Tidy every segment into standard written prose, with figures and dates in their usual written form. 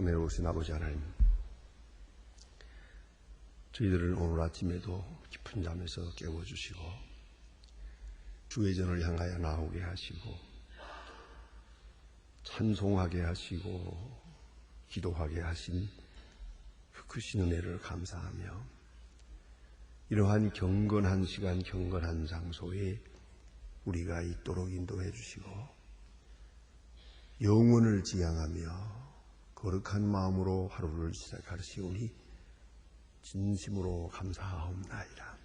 내려오신 아버지 하나님, 저희들은 오늘 아침에도 깊은 잠에서 깨워주시고 주의 전을 향하여 나오게 하시고 찬송하게 하시고 기도하게 하신 그 크신 은혜를 감사하며 이러한 경건한 시간, 경건한 장소에 우리가 있도록 인도해 주시고 영혼을 지향하며 거룩한 마음으로 하루를 시작하시오니 진심으로 감사하옵나이다.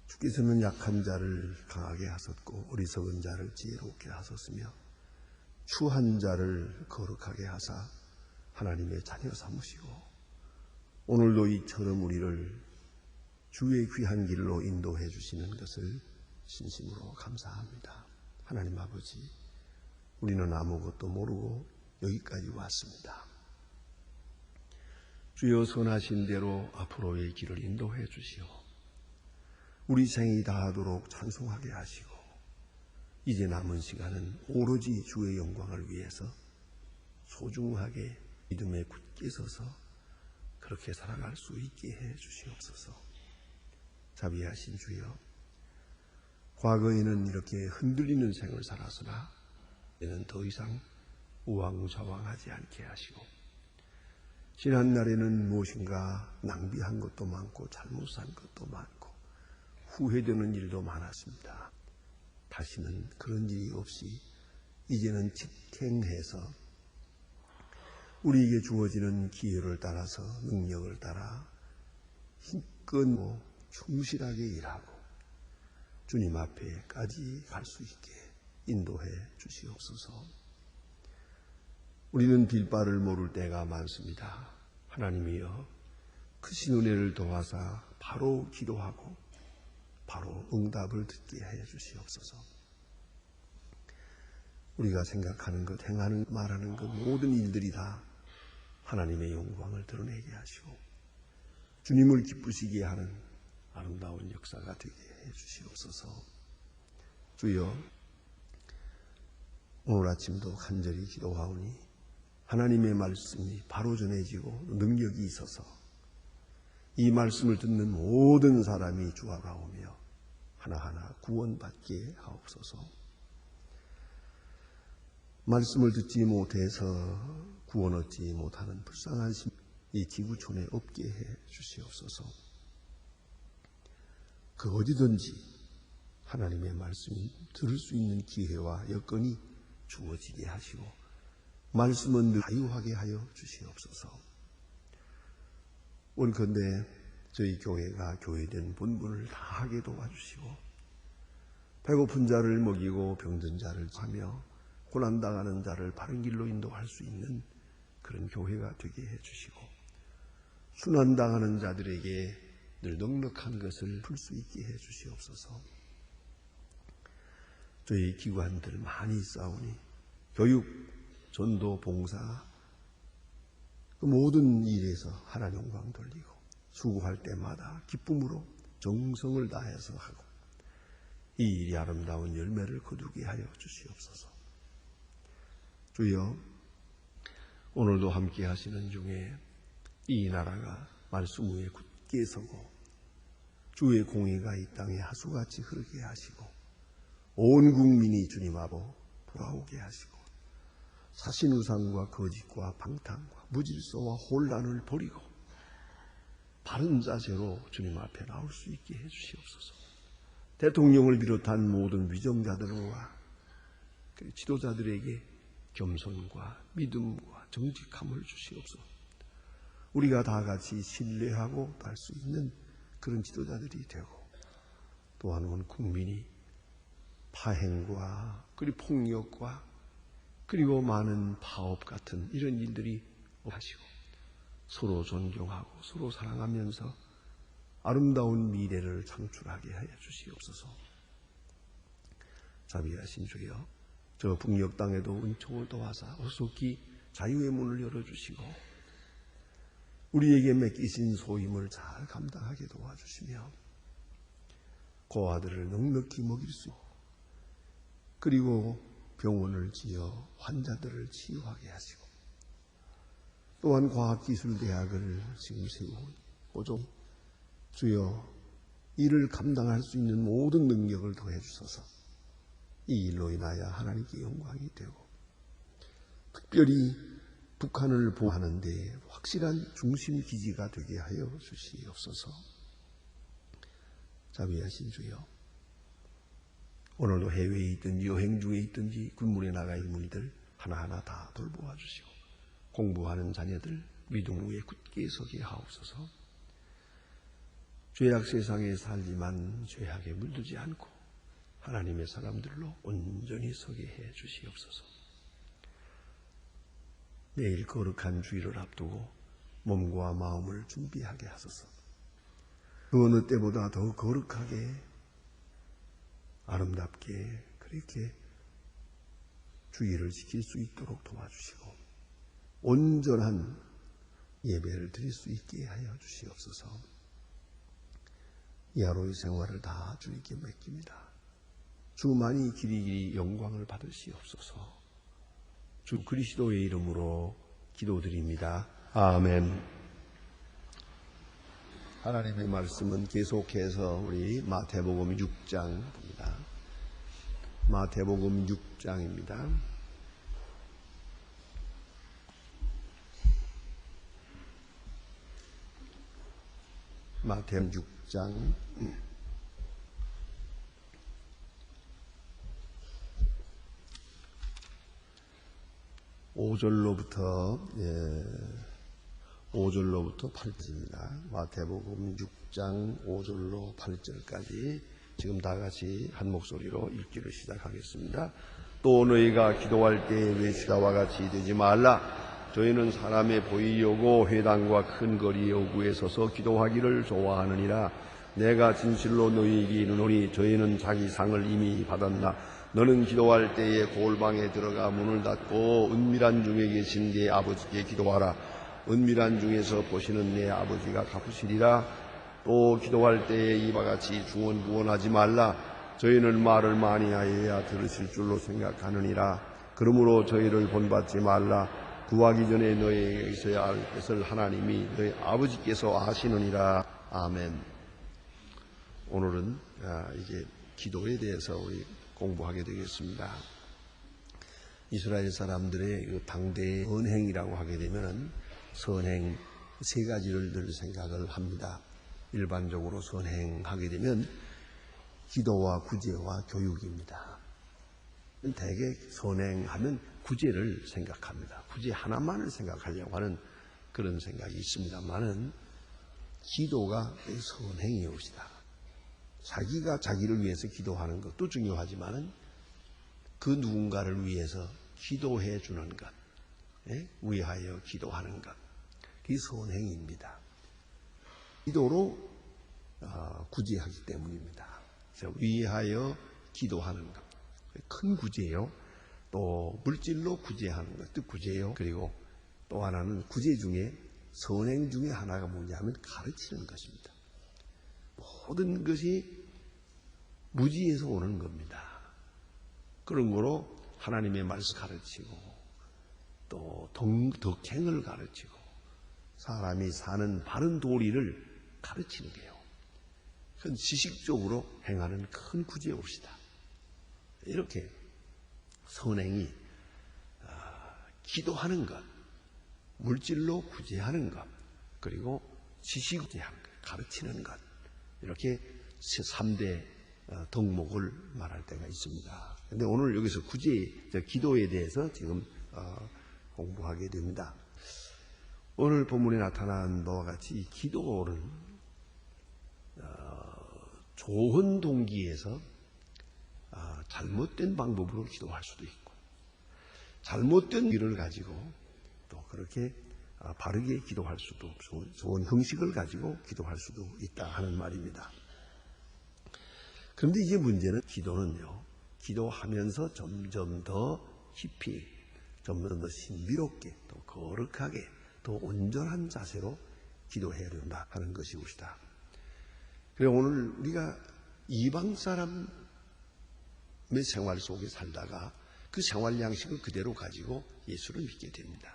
주께서는 약한 자를 강하게 하셨고 어리석은 자를 지혜롭게 하셨으며 추한 자를 거룩하게 하사 하나님의 자녀 삼으시고 오늘도 이처럼 우리를 주의 귀한 길로 인도해 주시는 것을 진심으로 감사합니다. 하나님 아버지, 우리는 아무것도 모르고 여기까지 왔습니다. 주여 선하신 대로 앞으로의 길을 인도해 주시오. 우리 생이 다하도록 찬송하게 하시고 이제 남은 시간은 오로지 주의 영광을 위해서 소중하게 믿음에 굳게 서서 그렇게 살아갈 수 있게 해 주시옵소서. 자비하신 주여, 과거에는 이렇게 흔들리는 생을 살았으나 이제는 더 이상 우왕좌왕하지 않게 하시고 지난날에는 무엇인가 낭비한 것도 많고 잘못한 것도 많고 후회되는 일도 많았습니다. 다시는 그런 일이 없이 이제는 직행해서 우리에게 주어지는 기회를 따라서 능력을 따라 힘껏 충실하게 일하고 주님 앞에까지 갈 수 있게 인도해 주시옵소서. 우리는 빌바를 모를 때가 많습니다. 하나님이여, 크신 은혜를 도와사 바로 기도하고 바로 응답을 듣게 해 주시옵소서. 우리가 생각하는 것, 행하는, 말하는 것 모든 일들이 다 하나님의 영광을 드러내게 하시고 주님을 기쁘시게 하는 아름다운 역사가 되게 해 주시옵소서. 주여, 오늘 아침도 간절히 기도하오니 하나님의 말씀이 바로 전해지고 능력이 있어서 이 말씀을 듣는 모든 사람이 주 앞에 오며 하나하나 구원받게 하옵소서. 말씀을 듣지 못해서 구원 얻지 못하는 불쌍한 심 이 지구촌에 없게 해 주시옵소서. 그 어디든지 하나님의 말씀이 들을 수 있는 기회와 여건이 주어지게 하시고 말씀은 늘 자유하게 하여 주시옵소서. 원컨대 저희 교회가 교회된 본분을 다하게 도와주시고 배고픈 자를 먹이고 병든 자를 하며 고난당하는 자를 바른 길로 인도할 수 있는 그런 교회가 되게 해주시고 순환당하는 자들에게 늘 넉넉한 것을 풀 수 있게 해주시옵소서. 저희 기관들 많이 있사오니 교육, 전도, 봉사 그 모든 일에서 하나님 영광 돌리고 수고할 때마다 기쁨으로 정성을 다해서 하고 이 일이 아름다운 열매를 거두게 하여 주시옵소서. 주여, 오늘도 함께 하시는 중에 이 나라가 말씀 위에 굳게 서고 주의 공의가 이 땅에 하수같이 흐르게 하시고 온 국민이 주님 앞으로 돌아오게 하시고 사신우상과 거짓과 방탕과 무질서와 혼란을 버리고 바른 자세로 주님 앞에 나올 수 있게 해주시옵소서. 대통령을 비롯한 모든 위정자들과 지도자들에게 겸손과 믿음과 정직함을 주시옵소서. 우리가 다 같이 신뢰하고 할 수 있는 그런 지도자들이 되고 또한 온 국민이 파행과 그리고 폭력과 그리고 많은 파업 같은 이런 일들이 하시고 서로 존경하고 서로 사랑하면서 아름다운 미래를 창출하게 하여 주시옵소서. 자비하신 주여, 저 북녘 땅에도 은총을 도와서 어속히 자유의 문을 열어주시고 우리에게 맡기신 소임을 잘 감당하게 도와주시며 고아들을 넉넉히 먹일 수 있고 그리고 병원을 지어 환자들을 치유하게 하시고 또한 과학기술대학을 지금 세우고 좀 주여 이를 감당할 수 있는 모든 능력을 더해 주소서. 이 일로 인하여 하나님께 영광이 되고 특별히 북한을 보호하는 데 확실한 중심 기지가 되게 하여 주시옵소서. 자비하신 주여, 오늘도 해외에 있든지 여행 중에 있든지 군문에 나가 있는 이들 하나하나 다 돌보아 주시고 공부하는 자녀들 믿음 위에 굳게 서게 하옵소서. 죄악 세상에 살지만 죄악에 물들지 않고 하나님의 사람들로 온전히 서게 해 주시옵소서. 내일 거룩한 주일을 앞두고 몸과 마음을 준비하게 하소서. 그 어느 때보다 더 거룩하게 아름답게 그렇게 주일을 지킬 수 있도록 도와주시고 온전한 예배를 드릴 수 있게 하여 주시옵소서. 이 하루의 생활을 다 주님께 맡깁니다. 주만이 길이길이 영광을 받으시옵소서. 주 그리스도의 이름으로 기도드립니다. 아멘. 하나님의 말씀은 계속해서 우리 마태복음 6장입니다. 마태복음 6장입니다. 마태복음 6장 5절로부터 8절입니다. 마태복음 6장 5절로 8절까지 지금 다 같이 한 목소리로 읽기를 시작하겠습니다. 또 너희가 기도할 때 외치다와 같이 되지 말라. 저희는 사람의 보이려고 회당과 큰 거리 여구에 서서 기도하기를 좋아하느니라. 내가 진실로 너희에게 이르노니 저희는 자기 상을 이미 받았나. 너는 기도할 때에 골방에 들어가 문을 닫고 은밀한 중에 계신 네 아버지께 기도하라. 은밀한 중에서 보시는 내 아버지가 갚으시리라. 또 기도할 때에 이와 같이 중언부언하지 말라. 저희는 말을 많이 하여야 들으실 줄로 생각하느니라. 그러므로 저희를 본받지 말라. 구하기 전에 너희에게 있어야 할 것을 하나님이 너희 아버지께서 아시느니라. 아멘. 오늘은 이제 기도에 대해서 우리 공부하게 되겠습니다. 이스라엘 사람들의 그 당대의 선행이라고 하게 되면 선행 세 가지를 늘 생각을 합니다. 일반적으로 선행하게 되면 기도와 구제와 교육입니다. 대개 선행하면 구제를 생각합니다. 구제 하나만을 생각하려고 하는 그런 생각이 있습니다만은 기도가 선행이옵시다. 자기가 자기를 위해서 기도하는 것도 중요하지만은 그 누군가를 위해서 기도해 주는 것, 위하여 기도하는 것, 그게 선행입니다. 기도로 구제하기 때문입니다. 그래서 위하여 기도하는 것, 큰 구제요. 또 물질로 구제하는 것도 구제요. 그리고 또 하나는 구제 중에 선행 중에 하나가 뭐냐면 가르치는 것입니다. 모든 것이 무지에서 오는 겁니다. 그런 거로 하나님의 말씀 가르치고 또 덕행을 가르치고 사람이 사는 바른 도리를 가르치는 게요. 그건 지식적으로 행하는 큰 구제옵시다. 이렇게 선행이 기도하는 것, 물질로 구제하는 것, 그리고 지식 구제하는 것, 가르치는 것, 이렇게 3대 덕목을 말할 때가 있습니다. 그런데 오늘 여기서 기도에 대해서 지금 공부하게 됩니다. 오늘 본문에 나타난 바와 같이 이 기도는 좋은 동기에서 잘못된 방법으로 기도할 수도 있고 잘못된 길을 가지고 또 그렇게 바르게 기도할 수도 없고 좋은 형식을 가지고 기도할 수도 있다 하는 말입니다. 그런데 이제 문제는 기도는요, 기도하면서 점점 더 깊이, 점점 더 신비롭게, 더 거룩하게, 더 온전한 자세로 기도해야 된다 하는 것이옵시다. 그래서 오늘 우리가 이방 사람의 생활 속에 살다가 그 생활 양식을 그대로 가지고 예수를 믿게 됩니다.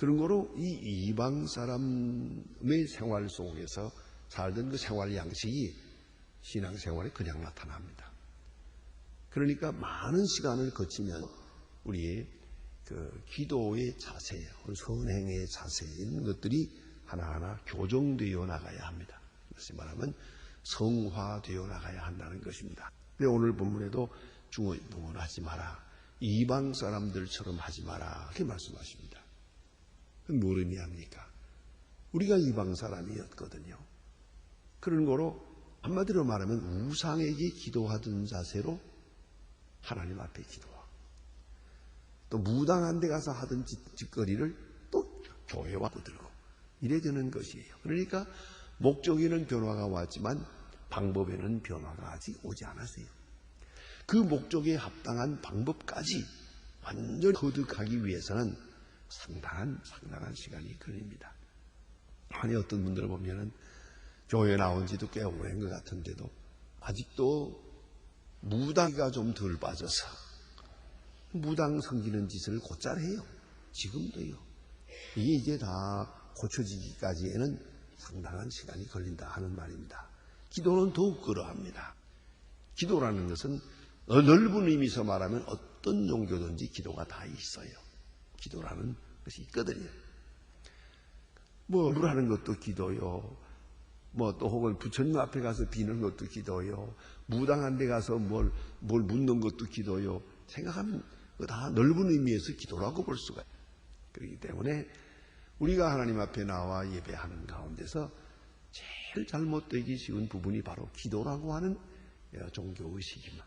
그런 거로 이 이방 사람의 생활 속에서 살던 그 생활 양식이 신앙생활에 그냥 나타납니다. 그러니까 많은 시간을 거치면 우리의 그 기도의 자세, 선행의 자세 이런 것들이 하나하나 교정되어 나가야 합니다. 다시 말하면 성화되어 나가야 한다는 것입니다. 오늘 본문에도 중언부언 하지 마라. 이방 사람들처럼 하지 마라. 그렇게 말씀하십니다. 그건 뭘 의미합니까? 우리가 이방 사람이었거든요. 그런 거로 한마디로 말하면 우상에게 기도하던 자세로 하나님 앞에 기도하고 또 무당한 데 가서 하던 짓거리를 또 교회 와서 들고 이래되는 것이에요. 그러니까 목적에는 변화가 왔지만 방법에는 변화가 아직 오지 않았어요. 그 목적에 합당한 방법까지 완전히 거듭하기 위해서는 상당한 시간이 걸립니다. 아니 어떤 분들을 보면은 교회 나온 지도 꽤 오래인 것 같은데도 아직도 무당이가 좀 덜 빠져서 무당 섬기는 짓을 곧잘 해요. 지금도요. 이게 이제 다 고쳐지기까지에는 상당한 시간이 걸린다 하는 말입니다. 기도는 더욱 그러합니다. 기도라는 것은 넓은 의미에서 말하면 어떤 종교든지 기도가 다 있어요. 기도라는 것이 있거든요. 뭐 물하는 것도 기도요. 뭐 또 혹은 부처님 앞에 가서 비는 것도 기도요. 무당한 데 가서 뭘 묻는 것도 기도요. 생각하면 다 넓은 의미에서 기도라고 볼 수가 있어요. 그렇기 때문에 우리가 하나님 앞에 나와 예배하는 가운데서 제일 잘못되기 쉬운 부분이 바로 기도라고 하는 종교의식입니다.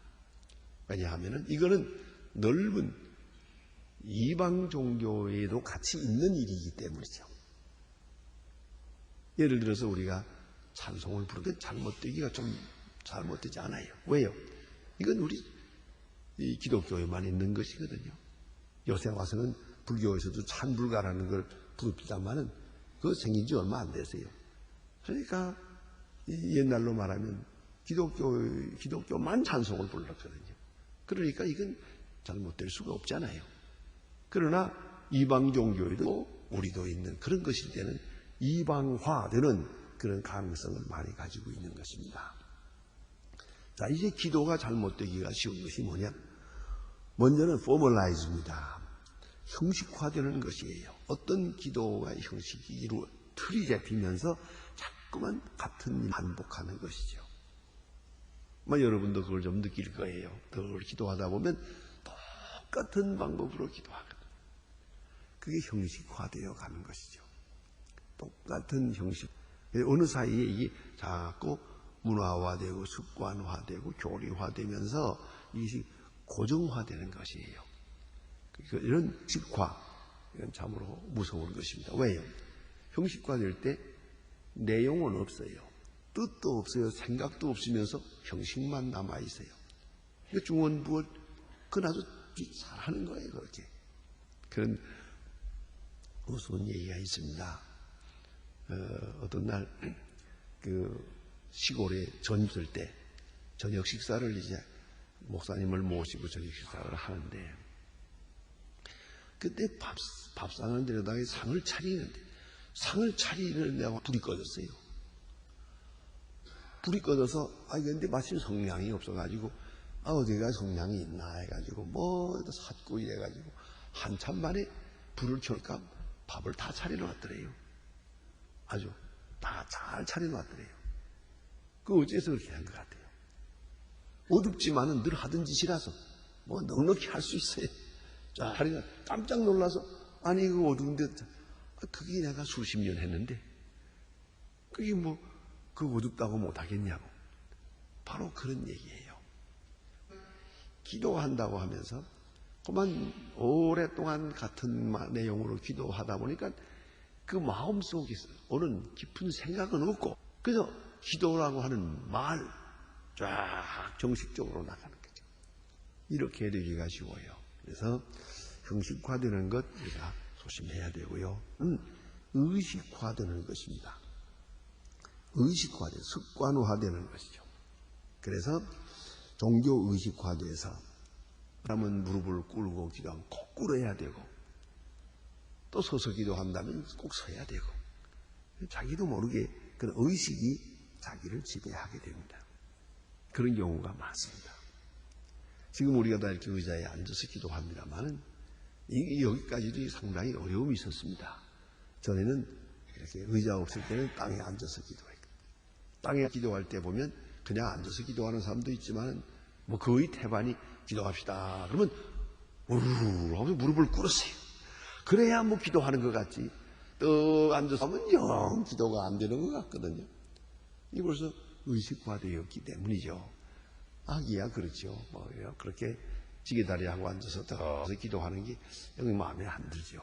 왜냐하면 이거는 넓은 이방 종교에도 같이 있는 일이기 때문이죠. 예를 들어서 우리가 찬송을 부르면 잘못되기가 좀 잘못되지 않아요. 왜요? 이건 우리 이 기독교에만 있는 것이거든요. 요새 와서는 불교에서도 찬불가라는 걸 부릅니다만은 그거 생긴 지 얼마 안 됐어요. 그러니까 옛날로 말하면 기독교만 찬송을 불렀거든요. 그러니까 이건 잘못될 수가 없잖아요. 그러나 이방 종교에도 우리도 있는 그런 것일 때는 이방화되는 그런 가능성을 많이 가지고 있는 것입니다. 자, 이제 기도가 잘못되기가 쉬운 것이 뭐냐? 먼저는 포멀라이즈입니다. 형식화되는 것이에요. 어떤 기도가 형식으로 틀이 잡히면서 자꾸만 같은 일 반복하는 것이죠. 여러분도 그걸 좀 느낄 거예요. 늘 기도하다 보면 똑같은 방법으로 기도하거든요. 그게 형식화되어 가는 것이죠. 똑같은 형식. 어느 사이에 이게 자꾸 문화화되고 습관화되고 교리화되면서 이것이 고정화되는 것이에요. 이런 식화, 이건 참으로 무서운 것입니다. 왜요? 형식화될 때 내용은 없어요. 뜻도 없어요. 생각도 없으면서 형식만 남아있어요. 중언부언, 그건 아주 잘하는 거예요. 그렇게. 그런 무서운 얘기가 있습니다. 어떤 날, 시골에 전입을 때, 저녁 식사를 이제 목사님을 모시고 저녁 식사를 하는데, 그때 밥상을 내려다가 상을 차리는데 불이 꺼졌어요. 불이 꺼져서, 근데 마침 성냥이 없어가지고, 어디가 성냥이 있나 해가지고, 샀고 이래가지고, 한참 만에 불을 켤까 밥을 다 차려놨더래요. 아주 다 잘 차려놨더래요. 그 어째서 그렇게 한 것 같아요. 어둡지만은 늘 하던 짓이라서, 넉넉히 할 수 있어요. 자, 깜짝 놀라서, 아니, 그 어두운데, 그게 내가 수십 년 했는데, 그게 그 어둡다고 못하겠냐고. 바로 그런 얘기예요. 기도한다고 하면서, 그만 오랫동안 같은 내용으로 기도하다 보니까 그 마음 속에서 오는 깊은 생각은 없고, 그래서 기도라고 하는 말, 쫙 정식적으로 나가는 거죠. 이렇게 되기가 쉬워요. 그래서 형식화되는 것 우리가 조심해야 되고요. 의식화되는 것입니다. 습관화되는 것이죠. 그래서 종교 의식화돼서 사람은 무릎을 꿇고 기도하면 거꾸로 해야 되고 또 서서 기도한다면 꼭 서야 되고, 자기도 모르게 그런 의식이 자기를 지배하게 됩니다. 그런 경우가 많습니다. 지금 우리가 다 이렇게 의자에 앉아서 기도합니다만은 여기까지도 상당히 어려움이 있었습니다. 전에는 이렇게 의자 없을 때는 땅에 앉아서 기도했고, 땅에 기도할 때 보면 그냥 앉아서 기도하는 사람도 있지만 뭐 거의 태반이 기도합시다 그러면 우르르 하면서 무릎을 꿇었어요. 그래야 뭐 기도하는 것 같지, 또 앉아서 하면 영 기도가 안 되는 것 같거든요. 이게 벌써 의식화되었기 때문이죠. 아기야 그렇죠. 뭐 그렇게 지게다리하고 앉아서 더 기도하는 게 여기 마음에 안 들죠.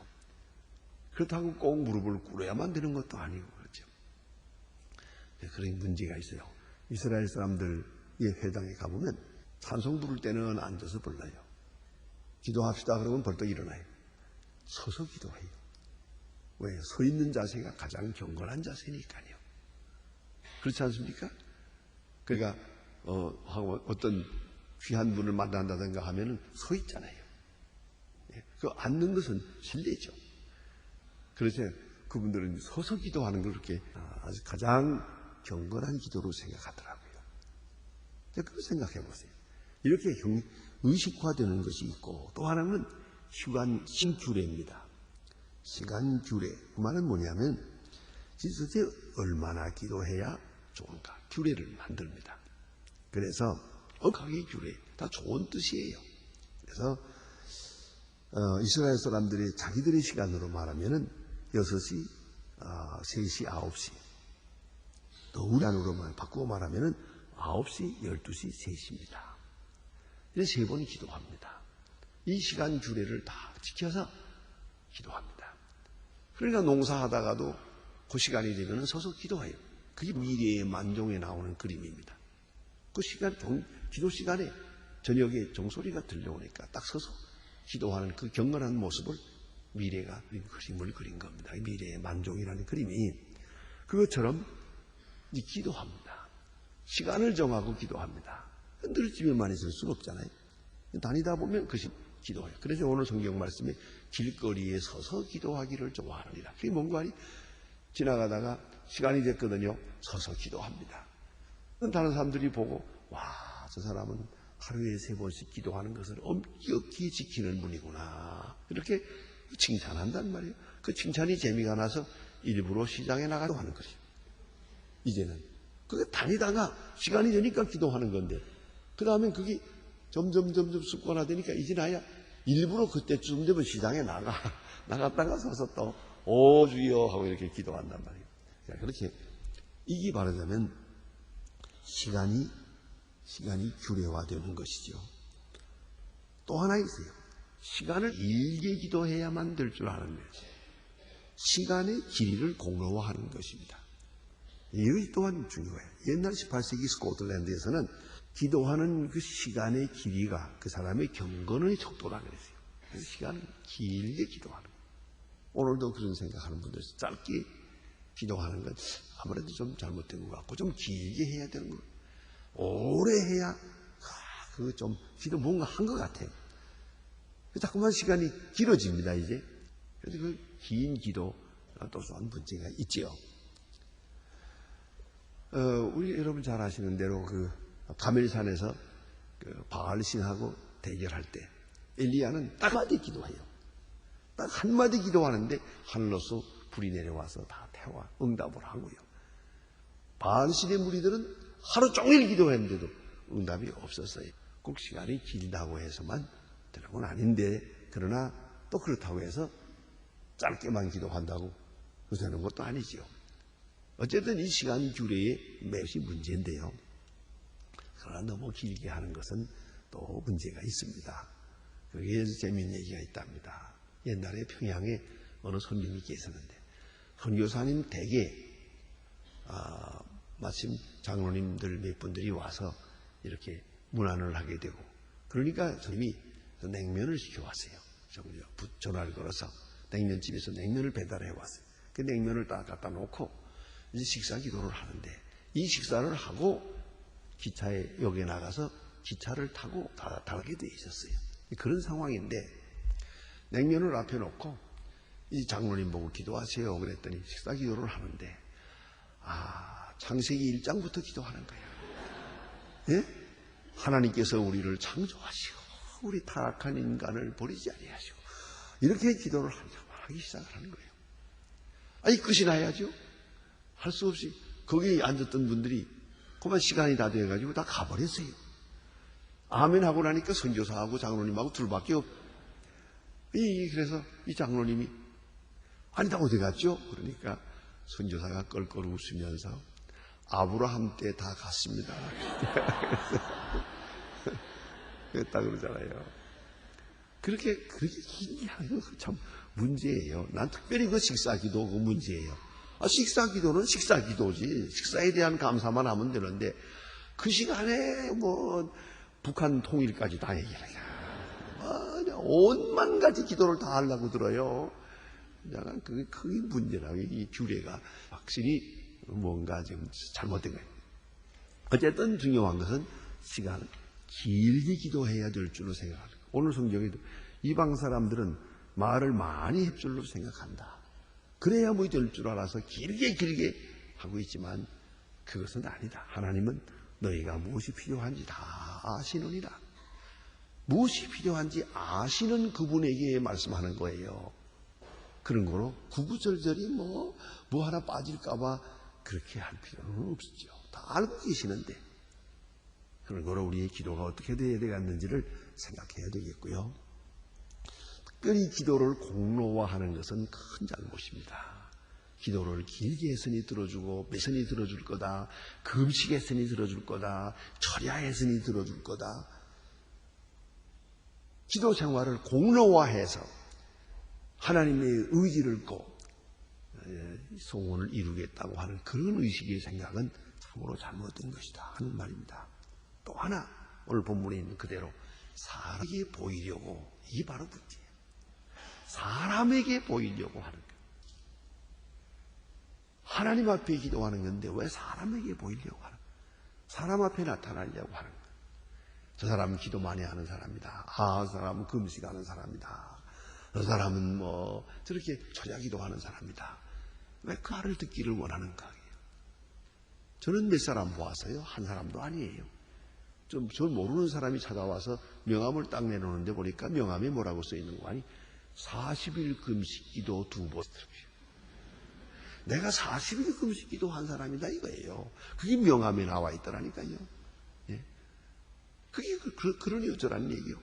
그렇다고 꼭 무릎을 꿇어야만 되는 것도 아니고 그렇죠. 그런 문제가 있어요. 이스라엘 사람들의 회당에 가보면 찬송 부를 때는 앉아서 불러요. 기도합시다 그러면 벌떡 일어나요. 서서 기도해요. 왜? 서 있는 자세가 가장 경건한 자세니까요. 그렇지 않습니까? 그러니까 어떤 귀한 분을 만난다든가 하면은 서 있잖아요. 그 앉는 것은 실례죠. 그래서 그분들은 서서 기도하는 걸 그렇게 아주 가장 경건한 기도로 생각하더라고요. 그걸 생각해 보세요. 이렇게 의식화되는 것이 있고, 또 하나는 시간규례입니다. 시간규례. 그 말은 뭐냐면 진짜 얼마나 기도해야 좋은가 규례를 만듭니다. 그래서 억하게 규례 다 좋은 뜻이에요. 그래서 이스라엘 사람들이 자기들의 시간으로 말하면은 6시, 3시, 9시. 또 우리 안으로만 바꾸어 말하면은 9시, 12시, 3시입니다. 이래서 3번 기도합니다. 이 시간 규례를 다 지켜서 기도합니다. 그러니까 농사하다가도 그 시간이 되면 서서 기도해요. 그게 미래의 만종에 나오는 그림입니다. 그 시간, 기도 시간에 저녁에 종소리가 들려오니까 딱 서서 기도하는 그 경건한 모습을 미래가 그림을 그린 겁니다. 미래의 만종이라는 그림이. 그것처럼 기도합니다. 시간을 정하고 기도합니다. 늘 집에만 있을 수는 없잖아요. 다니다 보면 그것이 기도해요. 그래서 오늘 성경 말씀에 길거리에 서서 기도하기를 좋아하느니라. 그게 뭔가 지나가다가 시간이 됐거든요. 서서 기도합니다. 다른 사람들이 보고 와, 저 사람은 하루에 3번씩 기도하는 것을 엄격히 지키는 분이구나. 이렇게 칭찬한단 말이에요. 그 칭찬이 재미가 나서 일부러 시장에 나가도 하는 것이에요. 이제는. 그게 다니다가 시간이 되니까 기도하는 건데, 그 다음에 그게 점점 습관화되니까 이제 나야 일부러 그때쯤 되면 시장에 나갔다가 서서 또 오 주여 하고 이렇게 기도한단 말이에요. 그렇게 이게 말하자면 시간이 규례화되는 것이죠. 또 하나 있어요. 시간을 길게 기도해야만 될 줄 아는 거예요. 시간의 길이를 공로화하는 것입니다. 이것이 또한 중요해요. 옛날 18세기 스코틀랜드에서는 기도하는 그 시간의 길이가 그 사람의 경건의 속도라 그랬어요. 그래서 시간을 길게 기도하는 거예요. 오늘도 그런 생각하는 분들, 짧게 기도하는 건 아무래도 좀 잘못된 것 같고, 좀 길게 해야 되는 거예요. 오래 해야 그거 좀 기도 뭔가 한 것 같아요. 자꾸만 시간이 길어집니다, 이제. 그래서 그 긴 기도 또한 문제가 있지요. 우리 여러분 잘 아시는 대로 그 가멜산에서 그 바알 신하고 대결할 때 엘리야는 딱 한마디 기도해요. 딱 한마디 기도하는데 하늘로서 불이 내려와서 다 태워 응답을 하고요. 바알 신의 무리들은 하루 종일 기도했는데도 응답이 없었어요. 꼭 시간이 길다고 해서만 되는 건 아닌데, 그러나 또 그렇다고 해서 짧게만 기도한다고 되는 것도 아니지요. 어쨌든 이 시간 규례의 맵이 문제인데요. 그러나 너무 길게 하는 것은 또 문제가 있습니다. 거기에 재미있는 얘기가 있답니다. 옛날에 평양에 어느 선생님이 계셨는데, 선교사님 댁에 마침 장로님들 몇 분들이 와서 이렇게 문안을 하게 되고, 그러니까 선생님이 냉면을 시켜왔어요. 전화를 걸어서 냉면집에서 냉면을 배달해 왔어요. 그 냉면을 딱 갖다 놓고 이제 식사 기도를 하는데, 이 식사를 하고 기차에 역에 나가서 기차를 타고 가게 돼 있었어요. 그런 상황인데 냉면을 앞에 놓고 이 장로님 보고 기도하세요 그랬더니 식사 기도를 하는데 창세기 1장부터 기도하는 거예요. 예? 하나님께서 우리를 창조하시고 우리 타락한 인간을 버리지 아니하시고 이렇게 기도를 하기 시작하는 거예요. 끝이 나야죠. 할 수 없이 거기 앉았던 분들이 그만 시간이 다 돼가지고 다 가버렸어요. 아멘 하고 나니까 선교사하고 장로님하고 둘밖에 없. 그래서 이 장로님이 아니다 어디 갔죠? 그러니까 선교사가 껄껄 웃으면서 아브라함 때 다 갔습니다. 그랬다 그러잖아요. 그렇게 신기한 거 참 문제예요. 난 특별히 그 식사기도 그 문제예요. 식사기도는 식사기도지. 식사에 대한 감사만 하면 되는데 그 시간에 뭐 북한 통일까지 다 얘기해요. 온만 가지 기도를 다 하려고 들어요. 그게 문제라고. 이 규례가 확실히 뭔가 지금 잘못된 거예요. 어쨌든 중요한 것은 시간을 길게 기도해야 될 줄로 생각하는 거예요. 오늘 성경에도 이방 사람들은 말을 많이 할 줄로 생각한다. 그래야 뭐 될 줄 알아서 길게 하고 있지만 그것은 아니다. 하나님은 너희가 무엇이 필요한지 다 아시느니라. 무엇이 필요한지 아시는 그분에게 말씀하는 거예요. 그런 거로 구구절절히 뭐 하나 빠질까봐 그렇게 할 필요는 없죠. 다 알고 계시는데 그런 거로 우리의 기도가 어떻게 되어야 되겠는지를 생각해야 되겠고요. 특별히 기도를 공로화하는 것은 큰 잘못입니다. 기도를 길게 했으니 들어주고 매선이 들어줄 거다. 금식했으니 들어줄 거다. 철야했으니 들어줄 거다. 기도 생활을 공로화해서 하나님의 의지를 꼭 소원을 이루겠다고 하는 그런 의식의 생각은 참으로 잘못된 것이다 하는 말입니다. 또 하나 오늘 본문에 있는 그대로 사람에게 보이려고, 이게 바로 문제예요. 사람에게 보이려고 하는 거예요. 하나님 앞에 기도하는 건데 왜 사람에게 보이려고 하는 거예요? 사람 앞에 나타나려고 하는 거예요. 저 사람은 기도 많이 하는 사람이다. 저 사람은 금식하는 사람이다. 저 사람은 뭐 저렇게 철야기도 하는 사람이다. 왜 그 말을 듣기를 원하는가? 저는 몇 사람 보았어요. 한 사람도 아니에요. 저 모르는 사람이 찾아와서 명함을 딱 내놓는데 보니까 명함에 뭐라고 써 있는 거 아니? 40일 금식 기도 2번. 내가 40일 금식 기도 한 사람이다 이거예요. 그게 명함에 나와 있더라니까요. 예. 그게 그러니 어쩌라는 얘기요.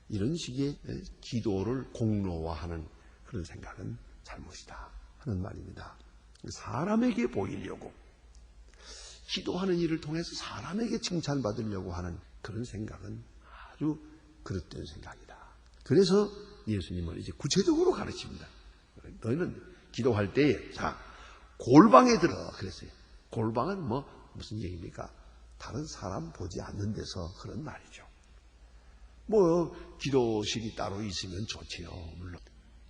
이런 식의 기도를 공로화하는 그런 생각은 잘못이다 하는 말입니다. 사람에게 보이려고 기도하는 일을 통해서 사람에게 칭찬받으려고 하는 그런 생각은 아주 그릇된 생각이다. 그래서 예수님은 이제 구체적으로 가르칩니다. 너희는 기도할 때에 골방에 들어 그랬어요. 골방은 무슨 얘기입니까? 다른 사람 보지 않는 데서 그런 말이죠. 기도실이 따로 있으면 좋지요. 물론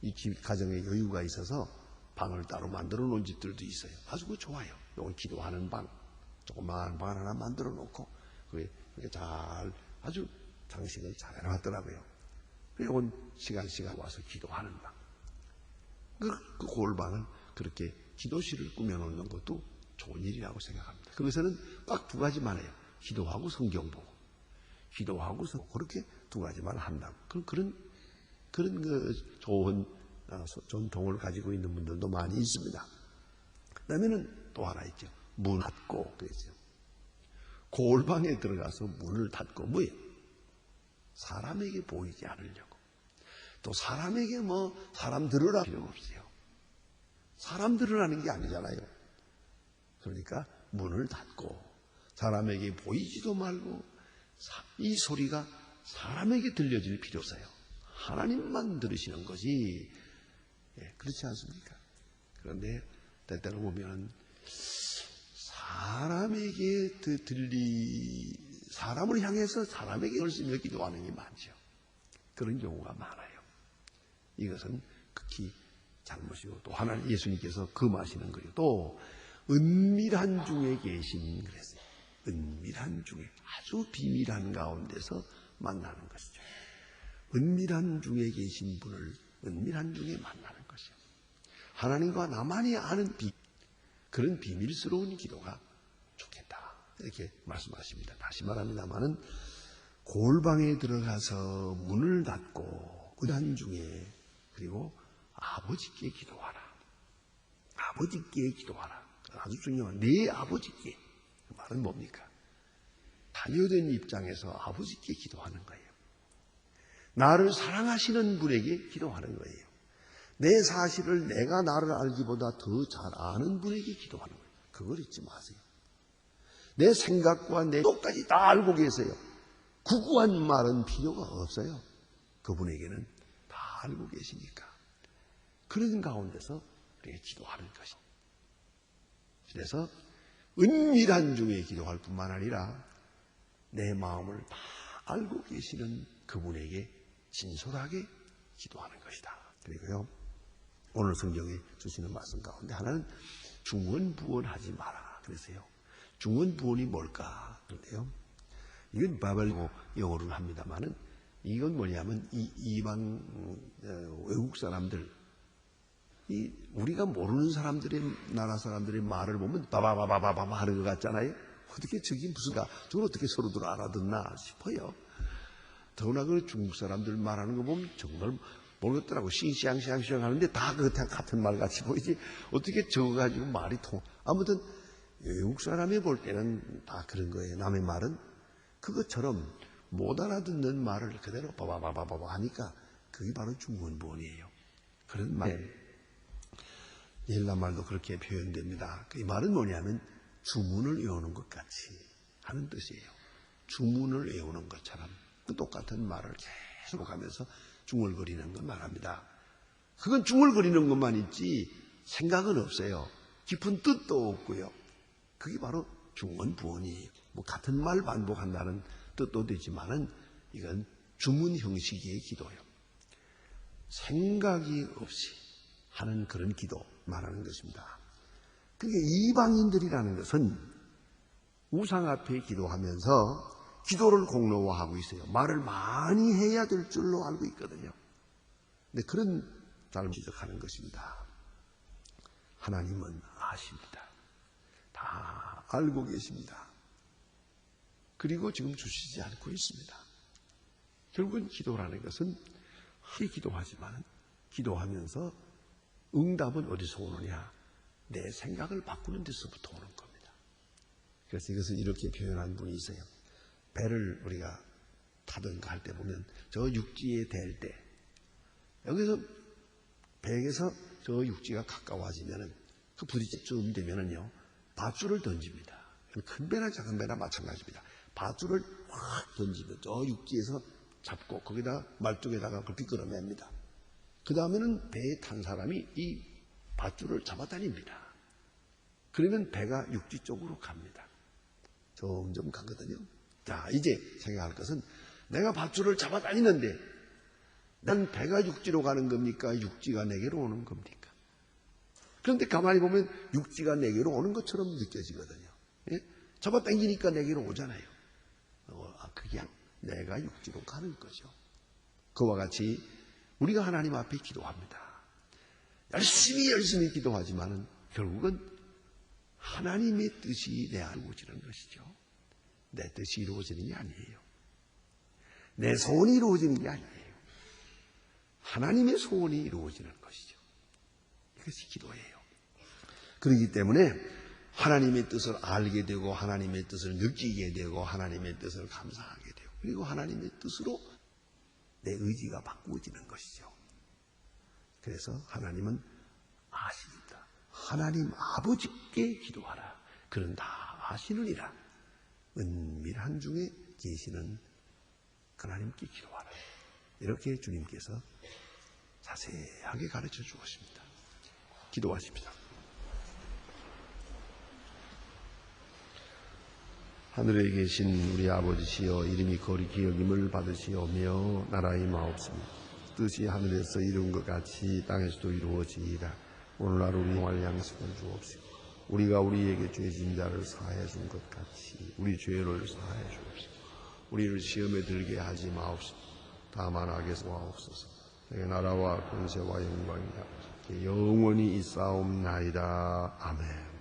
이 가정에 여유가 있어서 방을 따로 만들어 놓은 집들도 있어요. 아주 그거 좋아요. 이건 기도하는 방, 조그마한 방 하나 만들어 놓고 그게 아주 장식을 잘 해놨더라고요. 이건 시간 와서 기도하는 방. 그 골방은 그렇게 기도실을 꾸며놓는 것도 좋은 일이라고 생각합니다. 거기서는 딱 2가지만 해요. 기도하고 성경 보고. 기도하고 그렇게 2가지만 한다고. 그런 좋은 전통을 가지고 있는 분들도 많이 있습니다. 그 다음에는 또 하나 있죠. 문 닫고 그랬죠. 골방에 들어가서 문을 닫고 뭐예요? 사람에게 보이지 않으려고. 또 사람에게 사람 들으라 필요가 없어요. 사람 들으라는 게 아니잖아요. 그러니까 문을 닫고 사람에게 보이지도 말고 이 소리가 사람에게 들려질 필요 없어요. 하나님만 들으시는 거지. 그렇지 않습니까? 그런데 때때로 보면 사람을 향해서 사람에게 열심히 기도하는 게 많죠. 그런 경우가 많아요. 이것은 극히 잘못이고 또 하나님 예수님께서 금하시는 거예요. 또 은밀한 중에 계신 그랬어요. 은밀한 중에 아주 비밀한 가운데서 만나는 것이죠. 은밀한 중에 계신 분을 은밀한 중에 만나는 것이에요. 하나님과 나만이 아는 그런 비밀스러운 기도가 좋겠다. 이렇게 말씀하십니다. 다시 말합니다마는 골방에 들어가서 문을 닫고 은밀한 중에 그리고 아버지께 기도하라. 아버지께 기도하라. 아주 중요한 네 아버지께. 그 말은 뭡니까? 자녀된 입장에서 아버지께 기도하는 거예요. 나를 사랑하시는 분에게 기도하는 거예요. 내 사실을 내가 나를 알기보다 더 잘 아는 분에게 기도하는 거예요. 그걸 잊지 마세요. 내 생각과 내 뜻까지 다 알고 계세요. 구구한 말은 필요가 없어요. 그분에게는 다 알고 계시니까. 그런 가운데서 우리가 기도하는 것이죠. 그래서 은밀한 중에 기도할 뿐만 아니라 내 마음을 다 알고 계시는 그분에게 진솔하게 기도하는 것이다. 그리고요, 오늘 성경에 주시는 말씀 가운데 하나는 중언부언하지 마라 그랬어요. 중언부언이 뭘까? 그런데요, 이건 바벨 영어로 합니다만은 이건 뭐냐면 이 이방 외국 사람들, 우리가 모르는 사람들의 나라 사람들의 말을 보면 바바바바바바 하는 것 같잖아요. 어떻게 저기 저걸 어떻게 서로들 알아듣나 싶어요. 더구나 그 중국 사람들 말하는 거 보면 정말 모르겠더라고. 싱시앙시앙시앙 하는데 다 같은 말 같이 보이지. 어떻게 저거 가지고 말이 아무튼 외국 사람이 볼 때는 다 그런 거예요. 남의 말은 그것처럼 못 알아듣는 말을 그대로 바바바바바 하니까 그게 바로 중언부언이에요. 그런 말. 헬라 말도 그렇게 표현됩니다. 이 말은 뭐냐면 주문을 외우는 것 같이 하는 뜻이에요. 주문을 외우는 것처럼 그 똑같은 말을 계속 하면서 중얼거리는 걸 말합니다. 그건 중얼거리는 것만 있지 생각은 없어요. 깊은 뜻도 없고요. 그게 바로 중언부언이에요. 뭐 같은 말 반복한다는 뜻도 되지만은 이건 주문 형식의 기도예요. 생각이 없이 하는 그런 기도 말하는 것입니다. 그러니까 이방인들이라는 것은 우상 앞에 기도하면서 기도를 공로화하고 있어요. 말을 많이 해야 될 줄로 알고 있거든요. 근데 그런 잘못 지적하는 것입니다. 하나님은 아십니다. 다 알고 계십니다. 그리고 지금 주시지 않고 있습니다. 결국은 기도라는 것은 기도하지만 기도하면서 응답은 어디서 오느냐? 내 생각을 바꾸는 데서부터 오는 겁니다. 그래서 이것을 이렇게 표현한 분이 있어요. 배를 우리가 타든가 할 때 보면 저 육지에 댈 때 여기서 배에서 저 육지가 가까워지면은 그 부딪힘 되면은요 밧줄을 던집니다. 큰 배나 작은 배나 마찬가지입니다. 밧줄을 확 던지면 저 육지에서 잡고 거기다 말뚝에다가 그렇게 끌어냅니다. 그 다음에는 배에 탄 사람이 이 밧줄을 잡아다닙니다. 그러면 배가 육지 쪽으로 갑니다. 점점 가거든요. 자, 이제 생각할 것은 내가 밧줄을 잡아다니는데 난 배가 육지로 가는 겁니까? 육지가 내게로 오는 겁니까? 그런데 가만히 보면 육지가 내게로 오는 것처럼 느껴지거든요. 예? 잡아당기니까 내게로 오잖아요. 그게 내가 육지로 가는 거죠. 그와 같이 우리가 하나님 앞에 기도합니다. 열심히 기도하지만은 결국은 하나님의 뜻이 내 안에 이루어지는 것이죠. 내 뜻이 이루어지는 게 아니에요. 내 소원이 이루어지는 게 아니에요. 하나님의 소원이 이루어지는 것이죠. 이것이 기도예요. 그렇기 때문에 하나님의 뜻을 알게 되고 하나님의 뜻을 느끼게 되고 하나님의 뜻을 감사하게 되고 그리고 하나님의 뜻으로 내 의지가 바꾸어지는 것이죠. 그래서 하나님은 아십니다. 하나님 아버지께 기도하라. 그는 다 아시느니라. 은밀한 중에 계시는 하나님께 기도하라. 이렇게 주님께서 자세하게 가르쳐 주었습니다. 기도하십니다. 하늘에 계신 우리 아버지시여 이름이 거룩히 여김을 받으시오며 나라의 마옵소서 뜻이 하늘에서 이룬 것 같이 땅에서도 이루어지이다. 오늘날 우리 영할 양식을 주옵시고 우리가 우리에게 죄진 자를 사하여 준 것 같이 우리 죄를 사하여 주옵시고 우리를 시험에 들게 하지 마옵소서 다만 악에서 와옵소서 내 나라와 권세와 영광이 영원히 있사옵나이다. 아멘.